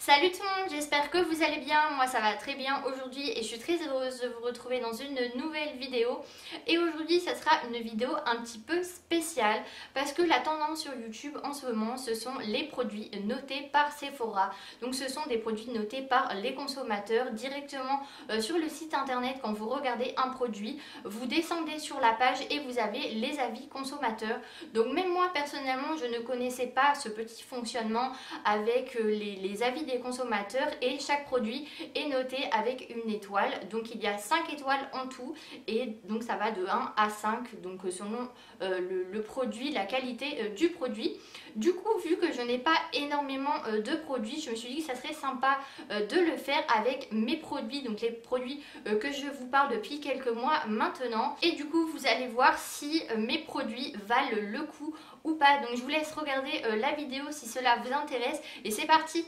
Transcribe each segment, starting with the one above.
Salut tout le monde, j'espère que vous allez bien, moi ça va très bien aujourd'hui et je suis très heureuse de vous retrouver dans une nouvelle vidéo. Et aujourd'hui ça sera une vidéo un petit peu spéciale parce que la tendance sur YouTube en ce moment ce sont les produits notés par Sephora. Donc ce sont des produits notés par les consommateurs directement sur le site internet. Quand vous regardez un produit, vous descendez sur la page et vous avez les avis consommateurs. Donc même moi personnellement je ne connaissais pas ce petit fonctionnement avec les avis des consommateurs et chaque produit est noté avec une étoile. Donc il y a 5 étoiles en tout et donc ça va de 1 à 5 donc selon le produit, la qualité du produit. Du coup, vu que je n'ai pas énormément de produits, je me suis dit que ça serait sympa de le faire avec mes produits, donc les produits que je vous parle depuis quelques mois maintenant. Et du coup, vous allez voir si mes produits valent le coup ou pas. Donc je vous laisse regarder la vidéo si cela vous intéresse et c'est parti!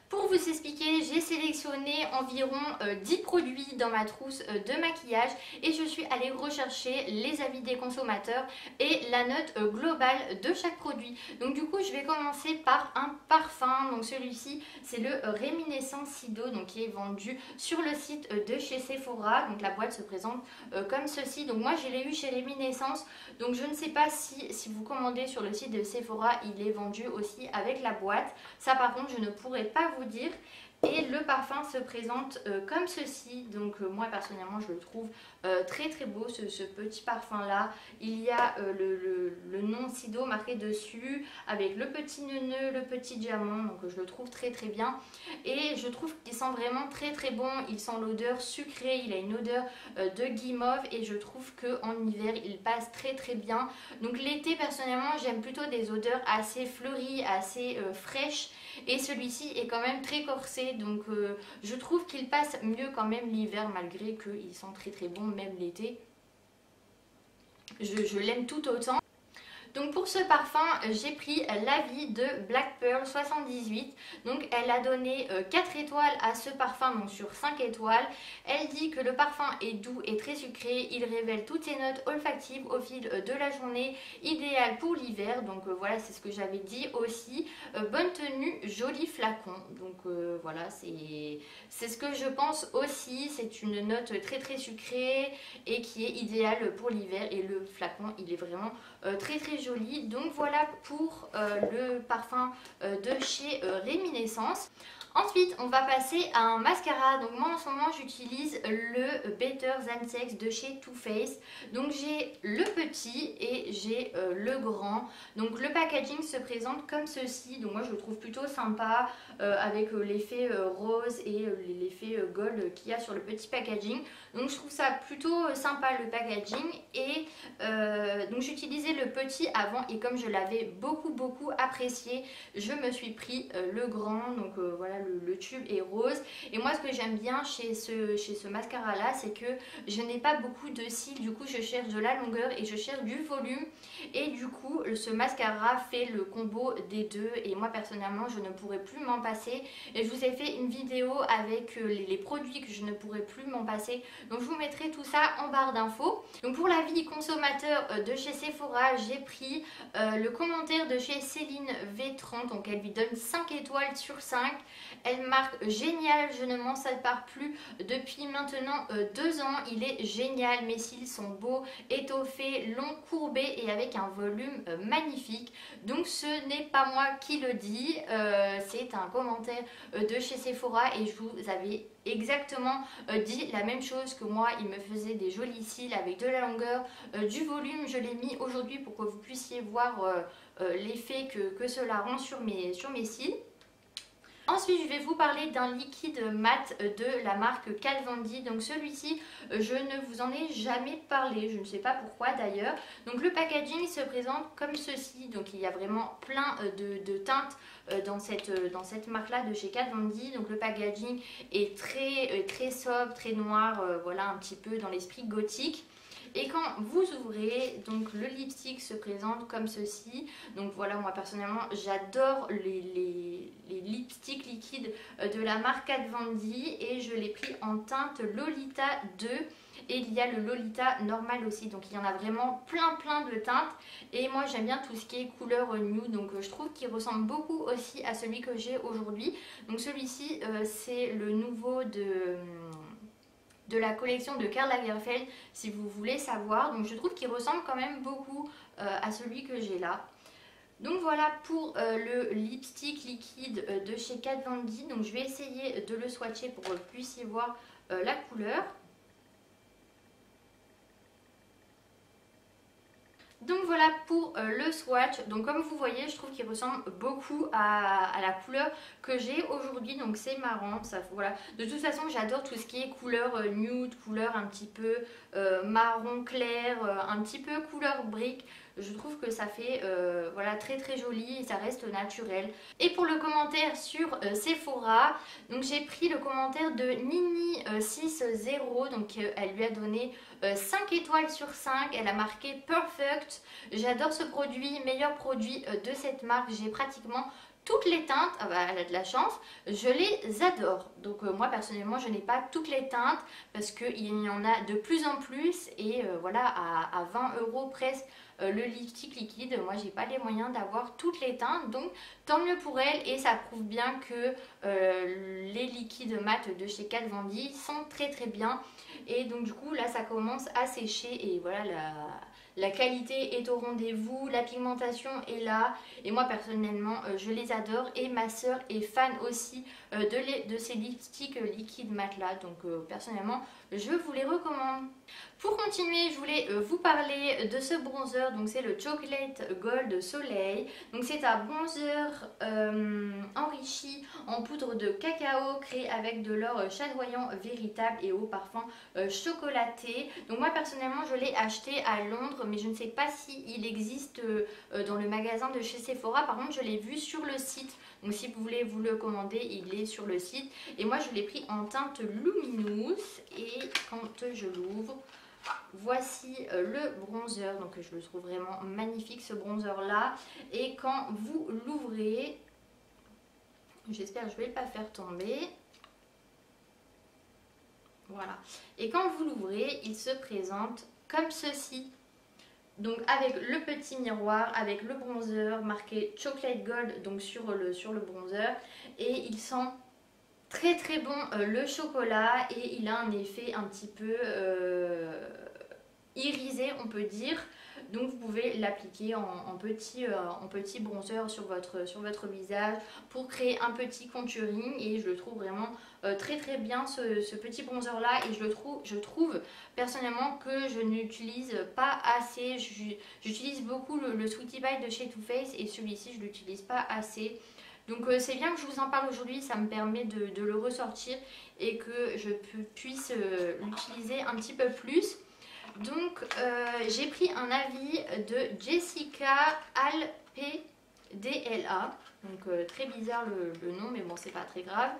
Pour vous expliquer, j'ai sélectionné environ 10 produits dans ma trousse de maquillage et je suis allée rechercher les avis des consommateurs et la note globale de chaque produit. Donc du coup, je vais commencer par un parfum. Donc celui-ci, c'est le Réminiscence Cido, donc qui est vendu sur le site de chez Sephora. Donc la boîte se présente comme ceci. Donc moi, je l'ai eu chez Réminiscence. Donc je ne sais pas si vous commandez sur le site de Sephora, il est vendu aussi avec la boîte. Ça par contre, je ne pourrais pas vous dire. Et le parfum se présente comme ceci. Donc moi personnellement je le trouve très très beau ce petit parfum là. Il y a le nom Cido marqué dessus avec le petit neuneu, le petit diamant. Donc je le trouve très très bien. Et je trouve qu'il sent vraiment très très bon. Il sent l'odeur sucrée, il a une odeur de guimauve. Et je trouve qu'en hiver il passe très très bien. Donc l'été personnellement j'aime plutôt des odeurs assez fleuries, assez fraîches. Et celui-ci est quand même très corsé, donc je trouve qu'il passe mieux quand même l'hiver malgré qu'il sent très très bon même l'été. Je l'aime tout autant. Donc pour ce parfum, j'ai pris l'avis de Black Pearl 78. Donc elle a donné 4 étoiles à ce parfum, donc sur 5 étoiles. Elle dit que le parfum est doux et très sucré. Il révèle toutes ses notes olfactives au fil de la journée, idéal pour l'hiver. Donc voilà, c'est ce que j'avais dit aussi. Bonne tenue, joli flacon. Donc voilà, c'est ce que je pense aussi. C'est une note très très sucrée et qui est idéale pour l'hiver. Et le flacon, il est vraiment très très joli. Donc voilà pour le parfum de chez Réminiscence. Ensuite, on va passer à un mascara. Donc moi en ce moment j'utilise le Better Than Sex de chez Too Faced. Donc j'ai le petit et j'ai le grand. Donc le packaging se présente comme ceci. Donc moi je le trouve plutôt sympa avec l'effet rose et l'effet gold qu'il y a sur le petit packaging. Donc je trouve ça plutôt sympa le packaging. Et donc j'utilisais le petit avant et comme je l'avais beaucoup apprécié, je me suis pris le grand. Donc voilà, le tube est rose. Et moi ce que j'aime bien chez ce mascara là, c'est que je n'ai pas beaucoup de cils. Du coup je cherche de la longueur et je cherche du volume. Et du coup ce mascara fait le combo des deux. Et moi personnellement je ne pourrais plus m'en passer. Et je vous ai fait une vidéo avec les produits que je ne pourrais plus m'en passer. Donc je vous mettrai tout ça en barre d'infos. Donc pour l'avis consommateur de chez Sephora, j'ai pris le commentaire de chez Céline V30. Donc elle lui donne 5 étoiles sur 5. Elle marque génial, je ne m'en sépare plus depuis maintenant 2 ans. Il est génial, mes cils sont beaux, étoffés, longs, courbés et avec un volume magnifique. Donc ce n'est pas moi qui le dis, c'est un commentaire de chez Sephora et je vous avais exactement dit la même chose que moi. Il me faisait des jolis cils avec de la longueur, du volume. Je l'ai mis aujourd'hui pour que vous puissiez voir l'effet que cela rend sur mes cils. Ensuite, je vais vous parler d'un liquide mat de la marque Kat Von D. Donc celui-ci, je ne vous en ai jamais parlé, je ne sais pas pourquoi d'ailleurs. Donc le packaging se présente comme ceci. Donc il y a vraiment plein de teintes dans cette marque-là de chez Kat Von D. Donc le packaging est très sobre, très noir, voilà un petit peu dans l'esprit gothique. Et quand vous ouvrez, donc le lipstick se présente comme ceci. Donc voilà, moi personnellement j'adore les lipsticks liquides de la marque Kat Von D et je l'ai pris en teinte Lolita 2. et il y a le Lolita normal aussi. Donc il y en a vraiment plein de teintes et moi j'aime bien tout ce qui est couleur nude, donc je trouve qu'il ressemble beaucoup aussi à celui que j'ai aujourd'hui. Donc celui-ci c'est le nouveau de la collection de Karl Lagerfeld si vous voulez savoir. Donc je trouve qu'il ressemble quand même beaucoup à celui que j'ai là. Donc voilà pour le lipstick liquide de chez Kat Von D. Donc je vais essayer de le swatcher pour que vous puissiez voir la couleur. Donc voilà pour le swatch. Donc comme vous voyez, je trouve qu'il ressemble beaucoup à la couleur que j'ai aujourd'hui. Donc c'est marrant. Ça, voilà. De toute façon, j'adore tout ce qui est couleur nude, couleur un petit peu marron clair, un petit peu couleur brique. Je trouve que ça fait voilà, très joli et ça reste naturel. Et pour le commentaire sur Sephora, donc j'ai pris le commentaire de Nini60. Donc elle lui a donné 5 étoiles sur 5. Elle a marqué Perfect. J'adore ce produit, meilleur produit de cette marque. J'ai pratiquement toutes les teintes. Ah bah, elle a de la chance, je les adore. Donc moi personnellement je n'ai pas toutes les teintes parce qu'il y en a de plus en plus et voilà à 20 € presque le lipstick liquide. Moi j'ai pas les moyens d'avoir toutes les teintes, donc tant mieux pour elle et ça prouve bien que les liquides mat de chez Kat Von D sont très bien. Et donc du coup là ça commence à sécher et voilà la qualité est au rendez-vous, la pigmentation est là et moi personnellement je les adore et ma soeur est fan aussi de ces lipsticks liquides mat là, donc personnellement je vous les recommande. Pour continuer, je voulais vous parler de ce bronzer, donc c'est le Chocolate Gold Soleil. Donc c'est un bronzer enrichi en poudre de cacao créé avec de l'or chatoyant véritable et au parfum chocolaté. Donc moi personnellement je l'ai acheté à Londres mais je ne sais pas si il existe dans le magasin de chez Sephora. Par contre je l'ai vu sur le site. Donc si vous voulez vous le commander, il est sur le site. Et moi je l'ai pris en teinte Luminous. Et quand je l'ouvre, voici le bronzer. Donc je le trouve vraiment magnifique ce bronzer là. Et quand vous l'ouvrez, j'espère que je ne vais pas faire tomber. Voilà. Et quand vous l'ouvrez, il se présente comme ceci. Donc avec le petit miroir, avec le bronzer marqué Chocolate Gold donc sur le bronzer. Et il sent très bon le chocolat et il a un effet un petit peu irisé on peut dire. Donc vous pouvez l'appliquer en petit bronzer sur votre visage pour créer un petit contouring et je le trouve vraiment très bien ce petit bronzer là. Et je trouve personnellement que je n'utilise pas assez. J'utilise beaucoup le Sweetie Pie de chez Too Faced et celui-ci je l'utilise pas assez. Donc c'est bien que je vous en parle aujourd'hui, ça me permet de le ressortir et que je puisse l'utiliser un petit peu plus. Donc j'ai pris un avis de Jessica Alpdla. Donc très bizarre le nom mais bon c'est pas très grave.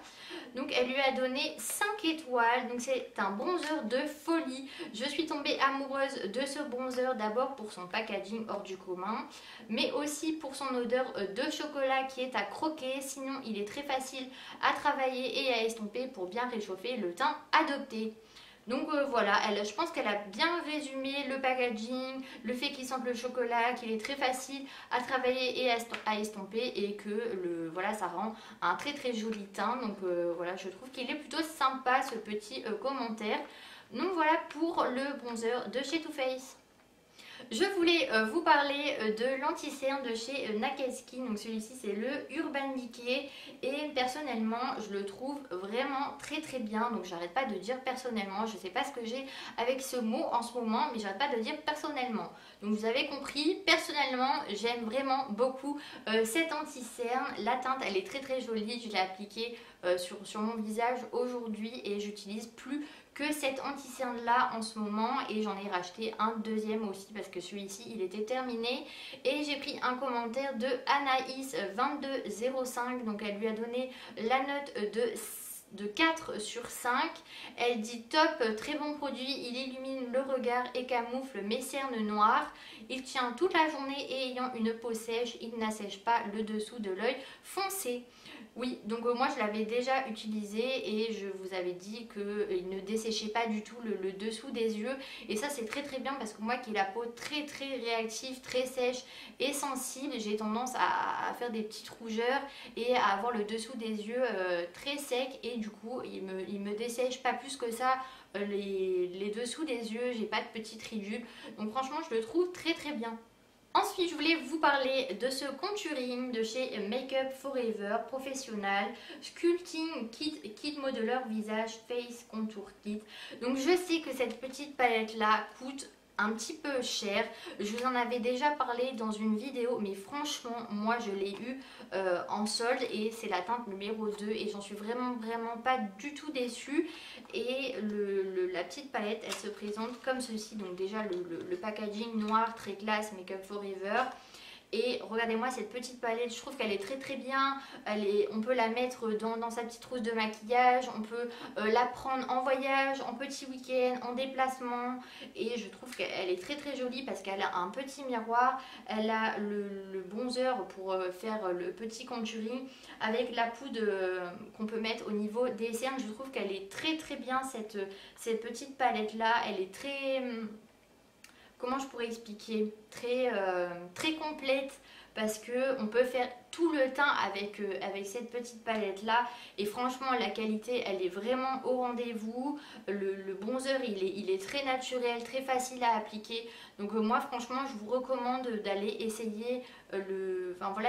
Donc elle lui a donné 5 étoiles. Donc c'est un bronzer de folie. Je suis tombée amoureuse de ce bronzer d'abord pour son packaging hors du commun, mais aussi pour son odeur de chocolat qui est à croquer. Sinon il est très facile à travailler et à estomper pour bien réchauffer le teint adopté. Donc voilà, je pense qu'elle a bien résumé le packaging, le fait qu'il sente le chocolat, qu'il est très facile à travailler et à estomper et que voilà, ça rend un très joli teint. Donc voilà, je trouve qu'il est plutôt sympa ce petit commentaire. Donc voilà pour le bronzer de chez Too Faced. Je voulais vous parler de l'anti-cerne de chez Naked Skin. Donc celui-ci c'est le Urban Decay et personnellement je le trouve vraiment très bien. Donc j'arrête pas de dire personnellement, je sais pas ce que j'ai avec ce mot en ce moment mais j'arrête pas de dire personnellement. Donc vous avez compris, personnellement j'aime vraiment beaucoup cet anti-cerne. La teinte elle est très jolie, je l'ai appliquée sur mon visage aujourd'hui et j'utilise plus que cet anti-cerne là en ce moment et j'en ai racheté un deuxième aussi parce que celui-ci il était terminé. Et j'ai pris un commentaire de Anaïs2205, donc elle lui a donné la note de 4 sur 5. Elle dit top, très bon produit, il illumine le regard et camoufle mes cernes noires. Il tient toute la journée et ayant une peau sèche, il n'assèche pas le dessous de l'œil foncé. Oui, donc moi je l'avais déjà utilisé et je vous avais dit qu'il ne desséchait pas du tout le dessous des yeux. Et ça c'est très très bien parce que moi qui ai la peau très très réactive, très sèche et sensible, j'ai tendance à faire des petites rougeurs et à avoir le dessous des yeux très sec. Et du coup il me dessèche pas plus que ça les dessous des yeux, j'ai pas de petites ridules. Donc franchement je le trouve très très bien. Ensuite, je voulais vous parler de ce contouring de chez Makeup Forever Professional Sculpting Kit Modeler Visage Face Contour Kit. Donc je sais que cette petite palette là coûte un petit peu cher. Je vous en avais déjà parlé dans une vidéo, mais franchement moi je l'ai eu en solde et c'est la teinte numéro 2 et j'en suis vraiment pas du tout déçue. Et la petite palette elle se présente comme ceci. Donc déjà le packaging noir très classe Makeup Forever. Et regardez-moi cette petite palette, je trouve qu'elle est très très bien. On peut la mettre dans sa petite trousse de maquillage, on peut la prendre en voyage, en petit week-end, en déplacement. Et je trouve qu'elle est très très jolie parce qu'elle a un petit miroir, elle a le bronzer pour faire le petit contouring avec la poudre qu'on peut mettre au niveau des cernes. Je trouve qu'elle est très très bien cette petite palette là, elle est très... Comment je pourrais expliquer, très complète parce que on peut faire tout le teint avec cette petite palette là et franchement la qualité elle est vraiment au rendez-vous. Le bronzer il est très naturel, très facile à appliquer. Donc moi franchement je vous recommande d'aller essayer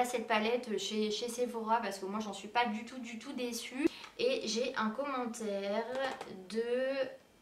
cette palette chez Sephora parce que moi j'en suis pas du tout déçue. Et j'ai un commentaire de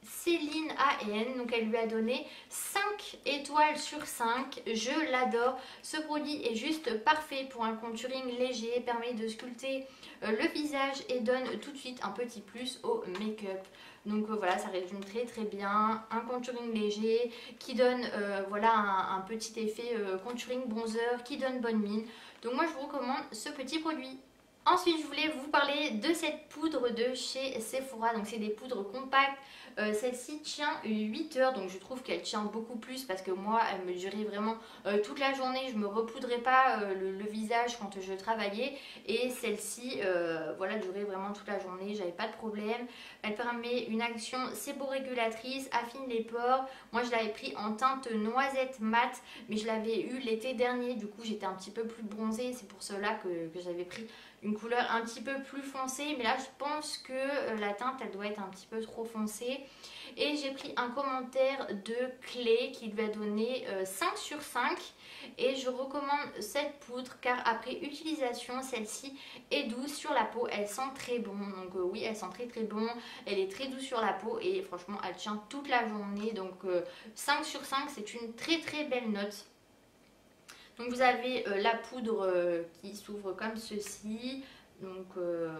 Céline AN, donc elle lui a donné 5 étoiles sur 5, je l'adore, ce produit est juste parfait pour un contouring léger, permet de sculpter le visage et donne tout de suite un petit plus au make-up. Donc voilà, ça résume très très bien, un contouring léger qui donne un petit effet contouring bronzer qui donne bonne mine. Donc moi je vous recommande ce petit produit. Ensuite, je voulais vous parler de cette poudre de chez Sephora. Donc, c'est des poudres compactes. Celle-ci tient 8 heures. Donc, je trouve qu'elle tient beaucoup plus parce que moi, elle me durait vraiment toute la journée. Je ne me repoudrais pas le visage quand je travaillais. Et celle-ci, durait vraiment toute la journée. J'avais pas de problème. Elle permet une action séborégulatrice, affine les pores. Moi, je l'avais pris en teinte noisette mat. Mais je l'avais eu l'été dernier. Du coup, j'étais un petit peu plus bronzée. C'est pour cela que j'avais pris une couleur un petit peu plus foncée, mais là je pense que la teinte elle doit être un petit peu trop foncée. Et j'ai pris un commentaire de Clé qui lui a donné 5 sur 5 et je recommande cette poudre car après utilisation celle-ci est douce sur la peau, elle sent très bon. Donc oui, elle sent très très bon, elle est très douce sur la peau et franchement elle tient toute la journée. Donc 5 sur 5 c'est une très très belle note. Donc vous avez la poudre qui s'ouvre comme ceci. Donc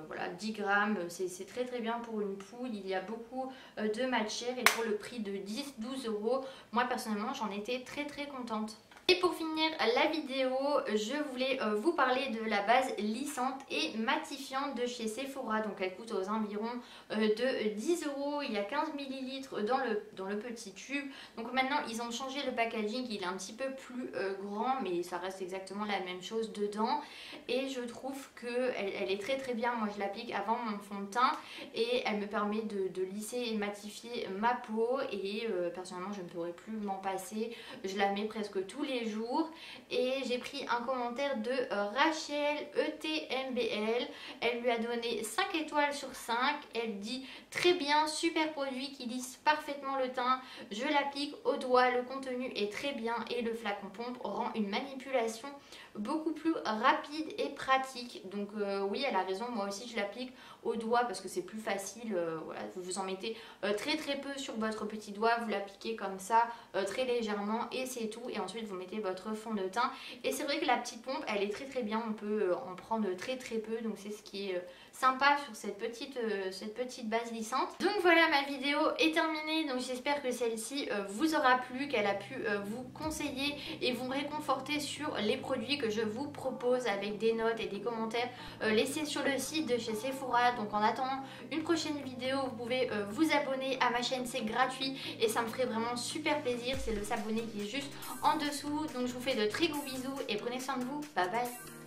voilà, 10 grammes, c'est très très bien pour une poudre. Il y a beaucoup de matière et pour le prix de 10-12 euros, moi personnellement j'en étais très très contente. Et pour finir la vidéo, je voulais vous parler de la base lissante et matifiante de chez Sephora. Donc elle coûte aux environs de 10 euros. Il y a 15 ml dans le petit tube. Donc maintenant ils ont changé le packaging, il est un petit peu plus grand mais ça reste exactement la même chose dedans. Et je trouve qu'elle est très très bien. Moi je l'applique avant mon fond de teint et elle me permet de lisser et matifier ma peau. Et personnellement je ne pourrais plus m'en passer. Je la mets presque tous les jours. Et j'ai pris un commentaire de Rachel ETMBL. Elle lui a donné 5 étoiles sur 5. Elle dit très bien, super produit qui lisse parfaitement le teint. Je l'applique au doigt, le contenu est très bien et le flacon pompe rend une manipulation beaucoup plus rapide et pratique. Donc oui, elle a raison, moi aussi je l'applique au doigt parce que c'est plus facile. Voilà, vous en mettez très très peu sur votre petit doigt, vous l'appliquez comme ça très légèrement et c'est tout. Et ensuite vous mettez votre fond de teint. Et c'est vrai que la petite pompe elle est très bien, on peut en prendre très peu, donc c'est ce qui est sympa sur cette petite base lissante. Donc voilà, ma vidéo est terminée, donc j'espère que celle-ci vous aura plu, qu'elle a pu vous conseiller et vous réconforter sur les produits que je vous propose avec des notes et des commentaires laissés sur le site de chez Sephora. Donc en attendant une prochaine vidéo, vous pouvez vous abonner à ma chaîne, c'est gratuit et ça me ferait vraiment super plaisir. C'est le s'abonner qui est juste en dessous. Donc je vous fais de très gros bisous et prenez soin de vous. Bye bye.